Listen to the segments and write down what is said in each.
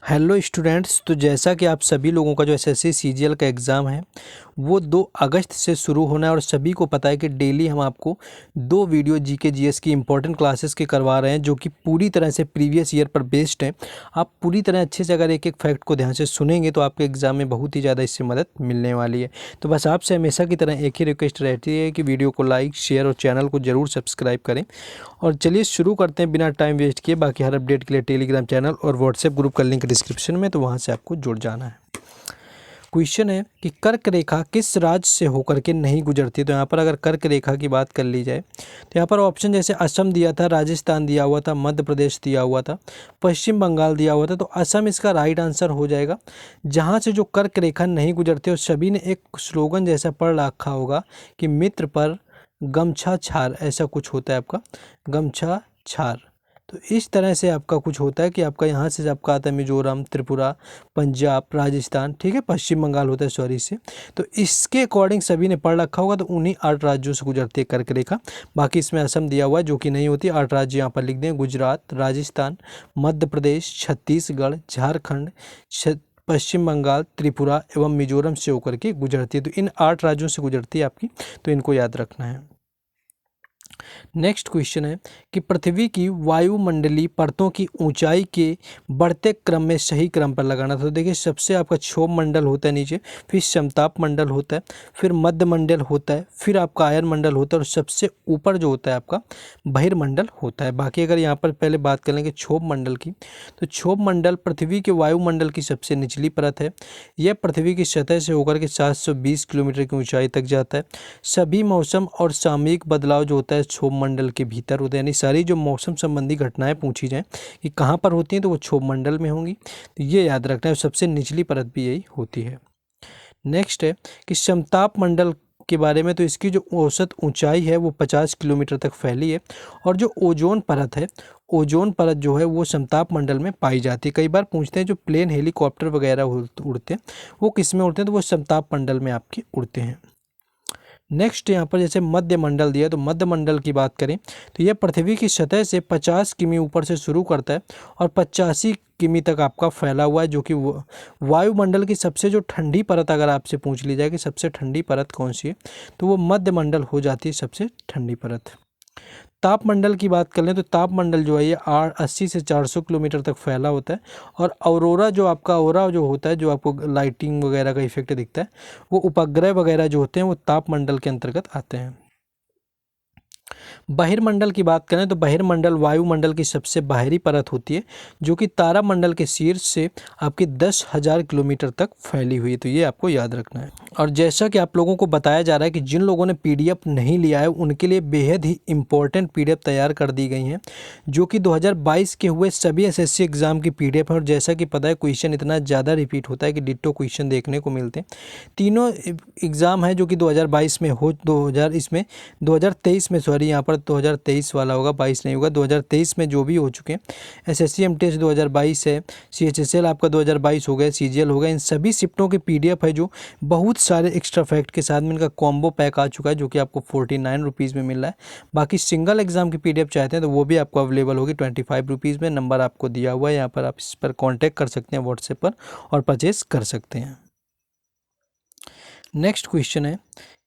Hello students, तो जैसा कि आप सभी लोगों का जो एसएससी सीजीएल का एग्ज़ाम है वो 2 अगस्त से शुरू होना है और सभी को पता है कि डेली हम आपको 2 वीडियो जीके जीएस की इंपॉर्टेंट क्लासेस के करवा रहे हैं जो कि पूरी तरह से प्रीवियस ईयर पर बेस्ड हैं। आप पूरी तरह अच्छे से अगर एक एक फैक्ट को ध्यान से सुनेंगे तो आपके एग्ज़ाम में बहुत ही ज़्यादा इससे मदद मिलने वाली है। तो बस आपसे हमेशा की तरह एक ही रिक्वेस्ट रहती है कि वीडियो को लाइक, शेयर और चैनल को ज़रूर सब्सक्राइब करें। और चलिए शुरू करते हैं बिना टाइम वेस्ट किए। बाकी हर अपडेट के लिए टेलीग्राम चैनल और व्हाट्सएप ग्रुप का लिंक डिस्क्रिप्शन में, तो वहाँ से आपको जुड़ जाना है। क्वेश्चन है कि कर्क रेखा किस राज्य से होकर के नहीं गुजरती। तो यहाँ पर अगर कर्क रेखा की बात कर ली जाए तो यहाँ पर ऑप्शन जैसे असम दिया था, राजस्थान दिया हुआ था, मध्य प्रदेश दिया हुआ था, पश्चिम बंगाल दिया हुआ था। तो असम इसका राइट आंसर हो जाएगा, जहाँ से जो कर्क रेखा नहीं गुजरती। और सभी ने एक स्लोगन जैसा पढ़ रखा होगा कि मित्र पर गमछा छार, ऐसा कुछ होता है आपका, गमछा छार। तो इस तरह से आपका कुछ होता है कि आपका यहाँ से आपका आता है मिजोरम, त्रिपुरा, पंजाब, राजस्थान, ठीक है, पश्चिम बंगाल होता है सॉरी से। तो इसके अकॉर्डिंग सभी ने पढ़ रखा होगा, तो उन्हीं 8 राज्यों से गुजरती है कर्क रेखा। बाकी इसमें असम दिया हुआ है जो कि नहीं होती। 8 राज्य यहाँ पर लिख दें, गुजरात, राजस्थान, मध्य प्रदेश, छत्तीसगढ़, झारखंड, पश्चिम बंगाल, त्रिपुरा एवं मिजोरम से होकर के गुजरती है। तो इन 8 राज्यों से गुजरती है आपकी, तो इनको याद रखना है। नेक्स्ट क्वेश्चन है कि पृथ्वी की वायुमंडलीय परतों की ऊंचाई के बढ़ते क्रम में सही क्रम पर लगाना। तो देखिए, सबसे आपका क्षोभ मंडल होता है नीचे, फिर समताप मंडल होता है, फिर मध्य मंडल होता है, फिर आपका आयन मंडल होता है और सबसे ऊपर जो होता है आपका बहिर्मंडल होता है। बाकी अगर यहाँ पर पहले बात कर लेंगे क्षोभ मंडल की, तो क्षोभ मंडल पृथ्वी के वायुमंडल की सबसे निचली परत है। यह पृथ्वी की सतह से होकर के 720 किलोमीटर की ऊंचाई तक जाता है। सभी मौसम और सामयिक बदलाव जो होता है क्षोभ मंडल के भीतर होते हैं, यानी सारी जो मौसम संबंधी घटनाएं पूछी जाएं कि कहाँ पर होती हैं तो वो क्षोभ मंडल में होंगी। तो ये याद रखना है, सबसे निचली परत भी यही होती है। नेक्स्ट है कि समताप मंडल के बारे में, तो इसकी जो औसत ऊंचाई है वो 50 किलोमीटर तक फैली है। और जो ओजोन परत है, ओजोन परत जो है वो समताप मंडल में पाई जाती है। कई बार पूछते हैं जो प्लेन हेलीकॉप्टर वगैरह उड़ते हैं वो किस में उड़ते हैं, तो वो समताप मंडल में आपके उड़ते हैं। नेक्स्ट यहाँ पर जैसे मध्य मंडल दिया, तो मध्य मंडल की बात करें तो यह पृथ्वी की सतह से 50 किमी ऊपर से शुरू करता है और 85 किमी तक आपका फैला हुआ है, जो कि वायुमंडल की सबसे जो ठंडी परत अगर आपसे पूछ ली जाए कि सबसे ठंडी परत कौन सी है, तो वो मध्य मंडल हो जाती है सबसे ठंडी परत। तापमंडल की बात कर लें तो तापमंडल जो है ये 80 से 400 किलोमीटर तक फैला होता है। और औरोरा जो आपका औरा जो होता है, जो आपको लाइटिंग वगैरह का इफेक्ट दिखता है, वो उपग्रह वगैरह जो होते हैं वो तापमंडल के अंतर्गत आते हैं। बहिर्मंडल की बात करें तो बहिर्मंडल वायुमंडल की सबसे बाहरी परत होती है, जो कि तारामंडल के शीर्ष से आपकी 10,000 किलोमीटर तक फैली हुई है। तो ये आपको याद रखना है। और जैसा कि आप लोगों को बताया जा रहा है कि जिन लोगों ने पीडीएफ नहीं लिया है उनके लिए बेहद ही इंपॉर्टेंट पीडीएफ तैयार कर दी गई हैं, जो कि 2022 के हुए सभी एसएससी एग्जाम की पीडीएफ है। और जैसा कि पता है क्वेश्चन इतना ज़्यादा रिपीट होता है कि डिट्टो क्वेश्चन देखने को मिलते हैं। तीनों एग्ज़ाम है जो कि 2022 में हो, 2023 में, सॉरी यहाँ पर 2023 वाला होगा, 22 नहीं होगा, 2023 में जो भी हो चुके हैं, एसएससी एमटीएस 2022 है, सीएचएसएल आपका 2022 हो गया, सीजीएल हो गया, इन सभी शिफ्टों की पीडीएफ है जो बहुत सारे एक्स्ट्रा फैक्ट के साथ में इनका कॉम्बो पैक आ चुका है, जो कि आपको 49 रुपीज़ में मिल रहा है। बाकी सिंगल एग्जाम की पीडीएफ चाहते हैं तो वो भी आपको अवेलेबल होगी 25 रुपीज़ में। नंबर आपको दिया हुआ है, यहाँ पर आप इस पर कॉन्टैक्ट कर सकते हैं व्हाट्सएप पर और परचेज कर सकते हैं। नेक्स्ट क्वेश्चन है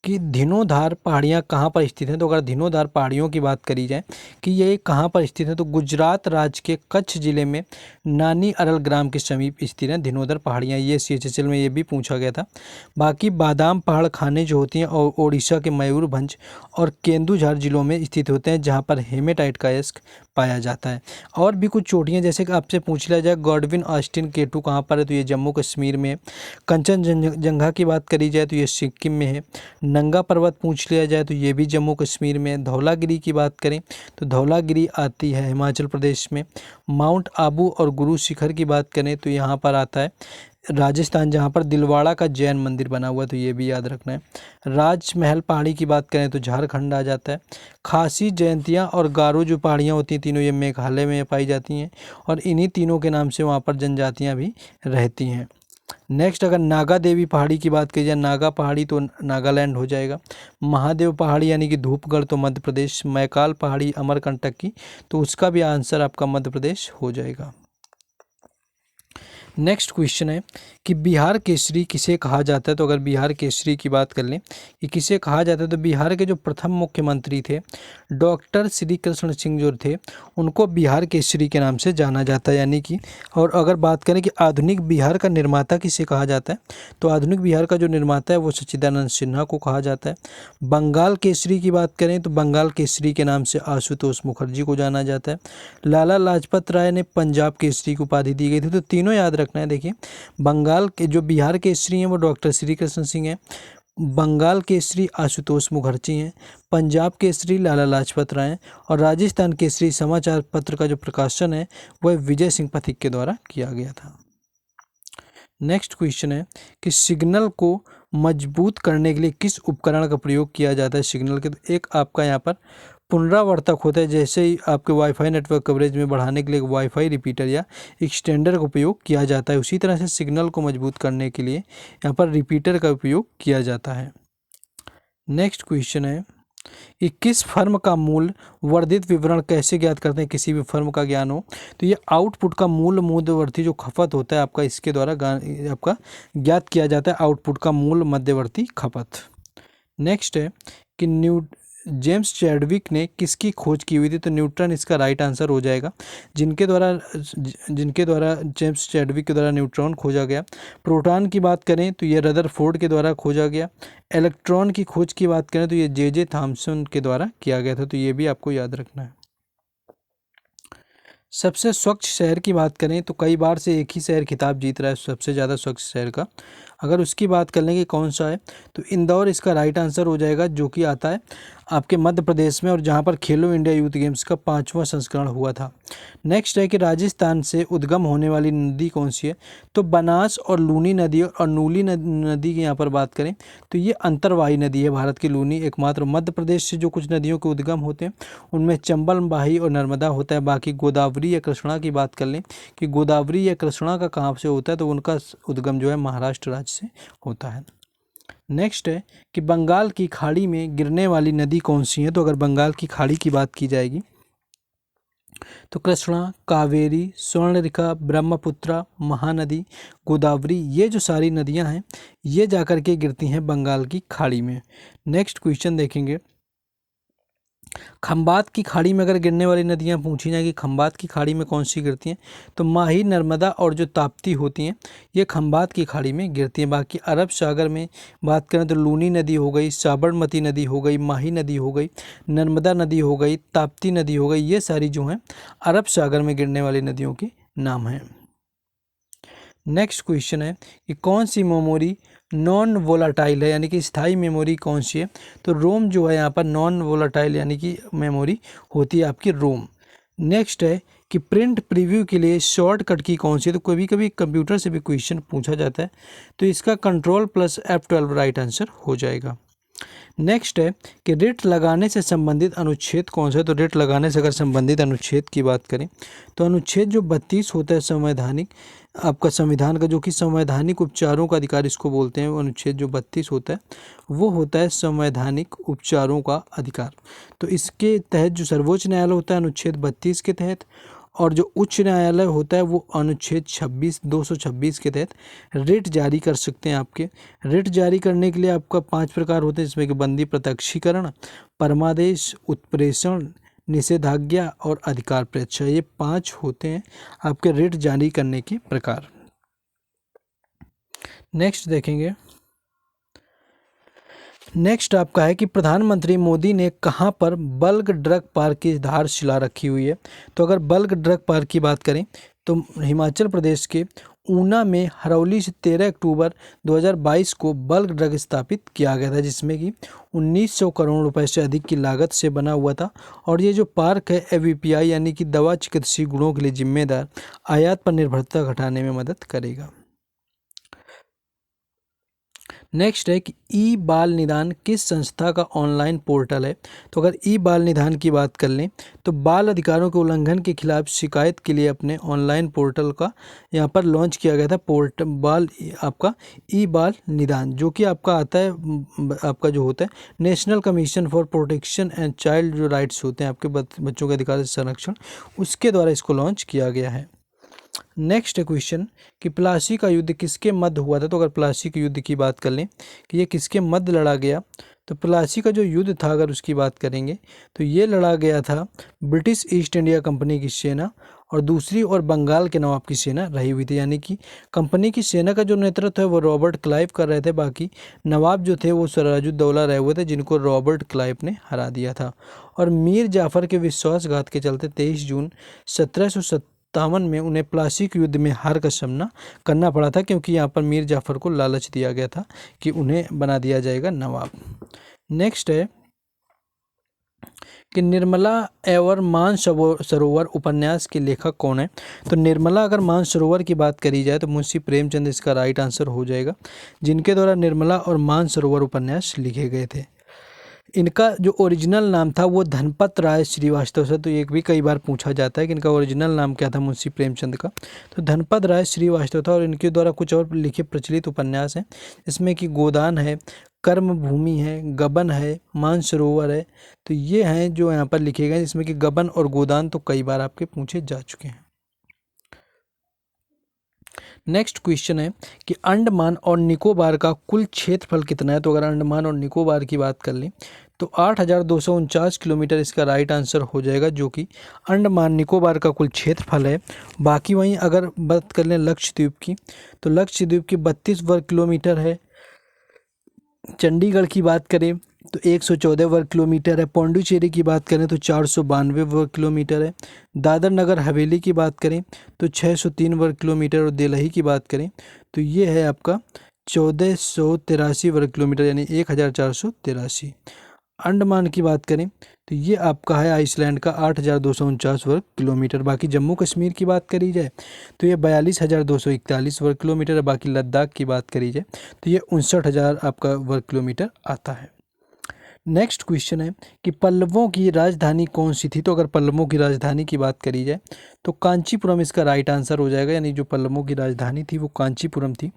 कि धीनोधार पहाड़ियाँ कहाँ पर स्थित हैं। तो अगर धीनोधार पहाड़ियों की बात करी जाए कि ये कहाँ पर स्थित है, तो गुजरात राज्य के कच्छ जिले में नानी अरल ग्राम के समीप स्थित हैं धीनोधार पहाड़ियाँ। ये सीएचएसएल में ये भी पूछा गया था। बाकी बादाम पहाड़ खाने जो होती हैं और ओडिशा के मयूरभंज और केंदुझर जिलों में स्थित होते हैं, जहाँ पर हेमेटाइट का अयस्क पाया जाता है। और भी कुछ चोटियाँ जैसे कि आपसे पूछ लिया जाए गॉडविन ऑस्टिन केटू कहाँ पर है, तो ये जम्मू कश्मीर में। कंचनजंगा की बात करी जाए तो ये सिक्किम में है। नंगा पर्वत पूछ लिया जाए तो ये भी जम्मू कश्मीर में। धौलागिरी की बात करें तो धौलागिरी आती है हिमाचल प्रदेश में। माउंट आबू और गुरु शिखर की बात करें तो यहाँ पर आता है राजस्थान, जहाँ पर दिलवाड़ा का जैन मंदिर बना हुआ है, तो ये भी याद रखना है। राजमहल पहाड़ी की बात करें तो झारखंड आ जाता है। खासी, जयंतिया और गारो जो पहाड़ियाँ होती हैं तीनों, ये मेघालय में पाई जाती हैं और इन्हीं तीनों के नाम से वहाँ पर जनजातियाँ भी रहती हैं। नेक्स्ट अगर नागा देवी पहाड़ी की बात की जाए, नागा पहाड़ी तो नागालैंड हो जाएगा। महादेव पहाड़ी यानी कि धूपगढ़ तो मध्य प्रदेश। मैकाल पहाड़ी अमरकंटक की, तो उसका भी आंसर आपका मध्य प्रदेश हो जाएगा। नेक्स्ट क्वेश्चन है कि बिहार केसरी किसे कहा जाता है। तो अगर बिहार केसरी की बात कर लें कि किसे कहा जाता है, तो बिहार के जो प्रथम मुख्यमंत्री थे डॉक्टर श्री कृष्ण सिंह जो थे, उनको बिहार केसरी के नाम से जाना जाता है, यानी कि। और अगर बात करें कि आधुनिक बिहार का निर्माता किसे कहा जाता है, तो आधुनिक बिहार का जो निर्माता है वो सच्चिदानंद सिन्हा को कहा जाता है। बंगाल केसरी की बात करें तो बंगाल केसरी के नाम से आशुतोष मुखर्जी को जाना जाता है। लाला लाजपत राय ने पंजाब केसरी की उपाधि दी गई थी। तो तीनों याद रखना है। देखिए, बंगाल के जो बिहार केसरी हैं वो डॉक्टर श्री कृष्ण सिंह हैं, बंगाल केसरी आशुतोष मुखर्जी हैं, पंजाब केसरी लाला लाजपत राय हैं, और राजस्थान केसरी समाचार पत्र का जो प्रकाशन है वह विजय सिंह पथिक के द्वारा किया गया था। नेक्स्ट क्वेश्चन है कि सिग्नल को मजबूत करने के लिए किस उपकरण का प्रयोग किया जाता है। सिग्नल के तो एक आपका यहाँ पर पुनरावर्तक होता है, जैसे ही आपके वाईफाई नेटवर्क कवरेज में बढ़ाने के लिए वाईफाई रिपीटर या एक्सटेंडर का उपयोग किया जाता है, उसी तरह से सिग्नल को मजबूत करने के लिए यहाँ पर रिपीटर का उपयोग किया जाता है। नेक्स्ट क्वेश्चन है कि किस फर्म का मूल वर्धित विवरण कैसे ज्ञात करते हैं। किसी भी फर्म का ज्ञान हो तो ये आउटपुट का मूल मध्यवर्ती जो खपत होता है आपका, इसके द्वारा आपका ज्ञात किया जाता है, आउटपुट का मूल मध्यवर्ती खपत। नेक्स्ट है कि जेम्स चैडविक ने किसकी खोज की हुई थी। तो न्यूट्रॉन इसका राइट आंसर हो जाएगा, जिनके द्वारा जेम्स चैडविक के द्वारा न्यूट्रॉन खोजा गया। प्रोटॉन की बात करें तो ये रदरफोर्ड के द्वारा खोजा गया। इलेक्ट्रॉन की खोज की बात करें तो ये जे थॉमसन के द्वारा किया गया था। तो ये भी आपको याद रखना है। सबसे स्वच्छ शहर की बात करें तो कई बार से एक ही शहर खिताब जीत रहा है सबसे ज़्यादा स्वच्छ शहर का। अगर उसकी बात कर लेंगे कौन सा है, तो इंदौर इसका राइट आंसर हो जाएगा, जो कि आता है आपके मध्य प्रदेश में, और जहां पर खेलो इंडिया यूथ गेम्स का 5वां संस्करण हुआ था। नेक्स्ट है कि राजस्थान से उद्गम होने वाली नदी कौन सी है। तो बनास और लूनी नदी और नूली नदी की यहाँ पर बात करें तो ये अंतर्वाही नदी है भारत की लूनी। एकमात्र मध्य प्रदेश से जो कुछ नदियों के उद्गम होते हैं उनमें चंबल, माही और नर्मदा होता है। बाकी गोदावरी या कृष्णा की बात कर लें कि गोदावरी या कृष्णा का कहाँ से होता है, तो उनका उद्गम जो है महाराष्ट्र राज्य से होता है। नेक्स्ट है कि बंगाल की खाड़ी में गिरने वाली नदी कौन सी है। तो अगर बंगाल की खाड़ी की बात की जाएगी तो कृष्णा, कावेरी, स्वर्णरेखा, ब्रह्मपुत्रा, महानदी, गोदावरी, ये जो सारी नदियां हैं ये जाकर के गिरती हैं बंगाल की खाड़ी में। नेक्स्ट क्वेश्चन देखेंगे, खंबात की खाड़ी में अगर गिरने वाली नदियां पूछी जाएंगी, खंबात की खाड़ी में कौन सी गिरती हैं, तो माही, नर्मदा और जो ताप्ती होती हैं ये खंबात की खाड़ी में गिरती हैं। बाकी अरब सागर में बात करें तो लूनी नदी हो गई, साबरमती नदी हो गई, माही नदी हो गई, नर्मदा नदी हो गई, ताप्ती नदी हो गई, ये सारी जो हैं अरब सागर में गिरने वाली नदियों के नाम हैं। नेक्स्ट क्वेश्चन है कि कौन सी मेमोरी नॉन वोलाटाइल है, यानी कि स्थायी मेमोरी कौन सी है। तो रोम जो है यहाँ पर नॉन वोलाटाइल यानी कि मेमोरी होती है आपकी रोम। नेक्स्ट है कि प्रिंट प्रीव्यू के लिए शॉर्टकट की कौन सी है। तो कभी कभी कंप्यूटर से भी क्वेश्चन पूछा जाता है, तो इसका Ctrl+F12 राइट आंसर हो जाएगा। नेक्स्ट है कि रेट लगाने से संबंधित अनुच्छेद कौन सा है। तो रेट लगाने से अगर संबंधित अनुच्छेद की बात करें तो अनुच्छेद जो 32 होता है संवैधानिक आपका संविधान का, जो कि संवैधानिक उपचारों का अधिकार इसको बोलते हैं, वो अनुच्छेद जो 32 होता है वो होता है संवैधानिक उपचारों का अधिकार। तो इसके तहत जो सर्वोच्च न्यायालय होता है अनुच्छेद 32 के तहत, और जो उच्च न्यायालय होता है वो अनुच्छेद 226 के तहत रिट जारी कर सकते हैं। आपके रिट जारी करने के लिए आपका 5 प्रकार होते हैं, जिसमें कि बंदी प्रत्यक्षीकरण, परमादेश, उत्प्रेषण, निषेधाज्ञा और अधिकार परीक्षा, ये 5 होते हैं आपके रिट जारी करने के प्रकार। नेक्स्ट देखेंगे, नेक्स्ट आपका है कि प्रधानमंत्री मोदी ने कहां पर बल्क ड्रग पार्क की आधारशिला रखी हुई है। तो अगर बल्क ड्रग पार्क की बात करें तो हिमाचल प्रदेश के ऊना में हरौली से 13 अक्टूबर 2022 को बल्क ड्रग स्थापित किया गया था, जिसमें कि 1900 करोड़ रुपए से अधिक की लागत से बना हुआ था। और ये जो पार्क है AVPI यानी कि दवा चिकित्सीय गुणों के लिए जिम्मेदार आयात पर निर्भरता घटाने में मदद करेगा। नेक्स्ट है कि ई बाल निदान किस संस्था का ऑनलाइन पोर्टल है। तो अगर ई बाल निदान की बात कर लें तो बाल अधिकारों के उल्लंघन के खिलाफ शिकायत के लिए अपने ऑनलाइन पोर्टल का यहाँ पर लॉन्च किया गया था, आपका ई बाल निदान, जो कि आपका आता है आपका जो होता है national commission for protection and child जो राइट्स होते हैं आपके बच्चों के अधिकार से संरक्षण, उसके द्वारा इसको लॉन्च किया गया है। नेक्स्ट क्वेश्चन कि प्लासी का युद्ध किसके मध्य हुआ था। तो अगर प्लासी के युद्ध की बात कर लें कि ये किसके मध्य लड़ा गया, तो प्लासी का जो युद्ध था अगर उसकी बात करेंगे तो ये लड़ा गया था ब्रिटिश ईस्ट इंडिया कंपनी की सेना और दूसरी और बंगाल के नवाब की सेना रही हुई थी। यानी कि कंपनी की सेना का जो नेतृत्व है वो रॉबर्ट क्लाइव कर रहे थे, बाकी नवाब जो थे वो सिराजुद्दौला रहे हुए थे जिनको रॉबर्ट क्लाइव ने हरा दिया था। और मीर जाफर के विश्वासघात के चलते 23 जून 1757 में उन्हें प्लासी के युद्ध में हार का सामना करना पड़ा था, क्योंकि यहाँ पर मीर जाफर को लालच दिया गया था कि उन्हें बना दिया जाएगा नवाब। नेक्स्ट है कि निर्मला एवं मानसरोवर उपन्यास के लेखक कौन है। तो निर्मला अगर मानसरोवर की बात करी जाए तो मुंशी प्रेमचंद इसका राइट आंसर हो जाएगा, जिनके द्वारा निर्मला और मानसरोवर उपन्यास लिखे गए थे। इनका जो ओरिजिनल नाम था वो धनपत राय श्रीवास्तव से, तो ये भी कई बार पूछा जाता है कि इनका ओरिजिनल नाम क्या था मुंशी प्रेमचंद का। तो धनपत राय श्रीवास्तव था और इनके द्वारा कुछ और लिखे प्रचलित उपन्यास हैं, इसमें कि गोदान है, कर्मभूमि है, गबन है, मानसरोवर है। तो ये हैं जो यहाँ पर लिखे गए, जिसमें कि गबन और गोदान तो कई बार आपके पूछे जा चुके हैं। नेक्स्ट क्वेश्चन है कि अंडमान और निकोबार का कुल क्षेत्रफल कितना है। तो अगर अंडमान और निकोबार की बात कर लें तो 8,249 किलोमीटर इसका राइट आंसर हो जाएगा, जो कि अंडमान निकोबार का कुल क्षेत्रफल है। बाकी वहीं अगर बात कर लें लक्षद्वीप की, तो लक्षद्वीप की 32 वर्ग किलोमीटर है। चंडीगढ़ की बात करें तो 114 वर्ग किलोमीटर है। पौंडुचेरी की बात करें तो 492 वर्ग किलोमीटर है। दादर नगर हवेली की बात करें तो 603 वर्ग किलोमीटर और दिल्ली की बात करें तो ये है आपका 1483 वर्ग किलोमीटर, यानी 1483। अंडमान की बात करें तो ये आपका है आइसलैंड का 8,249 वर्ग किलोमीटर। बाकी जम्मू कश्मीर की बात करी जाए तो ये 42,241 वर्ग किलोमीटर है। बाकी लद्दाख की बात करी जाए तो ये 59,000 आपका वर्ग किलोमीटर आता है। नेक्स्ट क्वेश्चन है कि पल्लवों की राजधानी कौन सी थी। तो अगर पल्लवों की राजधानी की बात करी जाए तो कांचीपुरम इसका राइट आंसर हो जाएगा, यानी जो पल्लवों की राजधानी थी वो कांचीपुरम थी।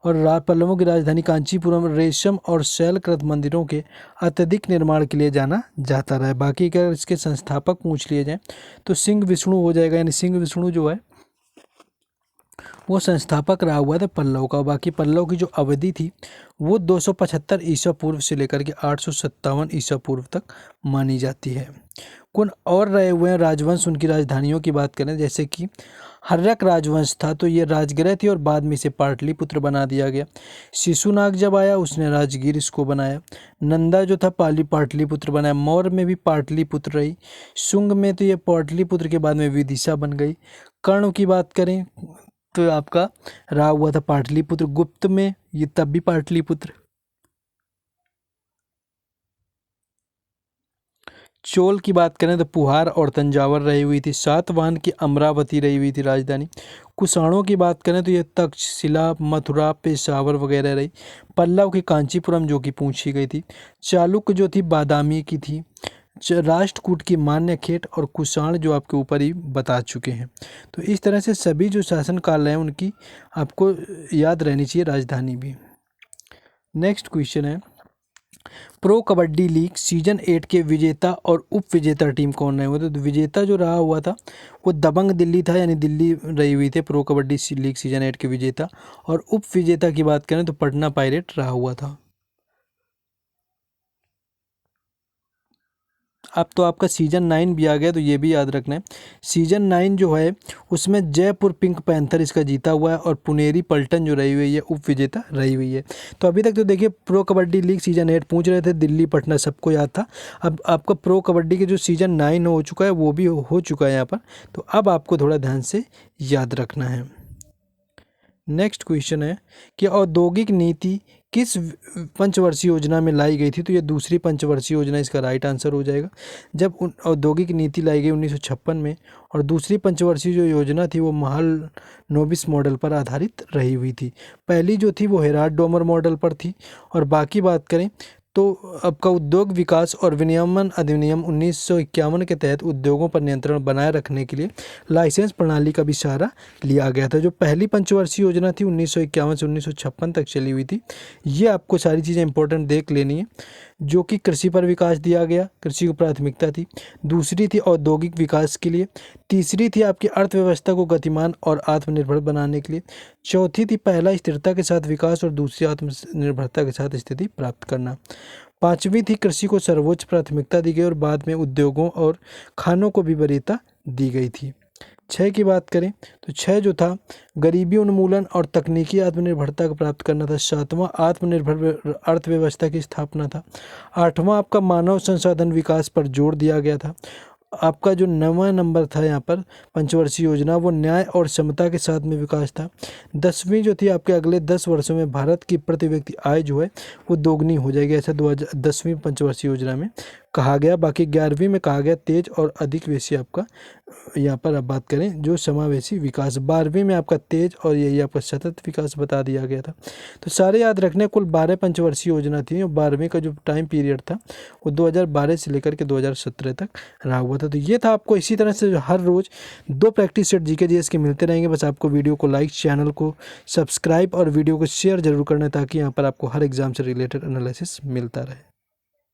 और पल्लवों की राजधानी कांचीपुरम रेशम और शैलकृत मंदिरों के अत्यधिक निर्माण के लिए जाना जाता रहा है। बाकी अगर इसके संस्थापक पूछ लिए जाएँ तो सिंह विष्णु हो जाएगा, यानी सिंह विष्णु जो है वो संस्थापक रहा हुआ था पल्लव का। बाकी पल्लव की जो अवधि थी वो 275 ईसा पूर्व से लेकर के 857 ईसा पूर्व तक मानी जाती है। कौन और रहे हुए हैं राजवंश, उनकी राजधानियों की बात करें जैसे कि हर्यक राजवंश था तो ये राजगृह थी और बाद में इसे पाटलिपुत्र बना दिया गया। शिशुनाग जब आया उसने राजगीर इसको बनाया। नंदा जो था पाटलिपुत्र बनाया। मौर्य में भी पाटलिपुत्र रही। शुंग में तो ये पाटलिपुत्र के बाद में विदिशा बन गई। कर्ण की बात करें तो आपका रहा हुआ था पाटलिपुत्र। गुप्त में ये तब भी पाटलिपुत्र। चोल की बात करें तो पुहार और तंजावर रही हुई थी। सातवाहन की अमरावती रही हुई थी राजधानी। कुषाणों की बात करें तो ये तक्षशिला, मथुरा, पेशावर वगैरह रही। पल्लव की कांचीपुरम जो कि पूछी गई थी। चालुक्य जो थी बादामी की थी। राष्ट्रकूट की मान्यखेट और कुषाण जो आपके ऊपर ही बता चुके हैं। तो इस तरह से सभी जो शासन काल हैं उनकी आपको याद रहनी चाहिए राजधानी भी। नेक्स्ट क्वेश्चन है प्रो कबड्डी लीग सीजन 8 के विजेता और उप विजेता टीम कौन रहे हुए थे। तो विजेता जो रहा हुआ था वो दबंग दिल्ली था, यानी दिल्ली रही हुई थे प्रो कबड्डी लीग सीजन 8 के विजेता। और उप विजेता की बात करें तो पटना पायरेट रहा हुआ था। अब तो आपका सीजन 9 भी आ गया तो ये भी याद रखना है। सीजन 9 जो है उसमें जयपुर पिंक पैंथर इसका जीता हुआ है और पुनेरी पल्टन जो रही हुई है उप विजेता रही हुई है। तो अभी तक तो देखिए प्रो कबड्डी लीग सीजन 8 पूछ रहे थे, दिल्ली पटना सबको याद था। अब आपका प्रो कबड्डी के जो सीजन 9 हो चुका है वो भी हो चुका है यहाँ पर, तो अब आपको थोड़ा ध्यान से याद रखना है। नेक्स्ट क्वेश्चन है कि औद्योगिक नीति किस पंचवर्षीय योजना में लाई गई थी। तो ये दूसरी पंचवर्षीय योजना इसका राइट आंसर हो जाएगा। जब औद्योगिक नीति लाई गई 1956 में, और दूसरी पंचवर्षीय जो योजना थी वो महालनोबिस मॉडल पर आधारित रही हुई थी। पहली जो थी वो हेराल्ड डोमर मॉडल पर थी। और बाकी बात करें तो आपका उद्योग विकास और विनियमन अधिनियम 1951 के तहत उद्योगों पर नियंत्रण बनाए रखने के लिए लाइसेंस प्रणाली का भी सहारा लिया गया था। जो पहली पंचवर्षीय योजना थी 1951 से 1956 तक चली हुई थी। ये आपको सारी चीज़ें इंपॉर्टेंट देख लेनी है। जो कि कृषि पर विकास दिया गया, कृषि को प्राथमिकता थी। दूसरी थी औद्योगिक विकास के लिए। तीसरी थी आपकी अर्थव्यवस्था को गतिमान और आत्मनिर्भर बनाने के लिए। चौथी थी पहला स्थिरता के साथ विकास और दूसरी आत्मनिर्भरता के साथ स्थिति प्राप्त करना। पांचवी थी कृषि को सर्वोच्च प्राथमिकता दी गई और बाद में उद्योगों और खानों को भी वरीयता दी गई थी। 6 की बात करें तो 6 जो था गरीबी उन्मूलन और तकनीकी आत्मनिर्भरता को प्राप्त करना था। 7वां आत्मनिर्भर अर्थव्यवस्था की स्थापना था। 8वां आपका मानव संसाधन विकास पर जोर दिया गया था। आपका जो 9वां नंबर था यहाँ पर पंचवर्षीय योजना, वो न्याय और समता के साथ में विकास था। 10वीं जो थी आपके अगले 10 वर्षों में भारत की प्रति व्यक्ति आय जो है वो दोगुनी हो जाएगी, ऐसा 10वीं पंचवर्षीय योजना में कहा गया। बाकी 11वीं में कहा गया तेज और अधिक वेशी आपका, यहाँ पर आप बात करें जो समावेशी विकास। 12वीं में आपका तेज और यही आपका सतत विकास बता दिया गया था। तो सारे याद रखने, कुल 12 पंचवर्षीय योजना थी और 12वीं का जो टाइम पीरियड था वो 2012 से लेकर के 2017 तक रहा हुआ था। तो ये था। आपको इसी तरह से हर रोज़ 2 प्रैक्टिस सेट जीके जीएस के मिलते रहेंगे। बस आपको वीडियो को लाइक, चैनल को सब्सक्राइब और वीडियो को शेयर जरूर करना है ताकि यहाँ पर आपको हर एग्जाम से रिलेटेड एनालिसिस मिलता रहे।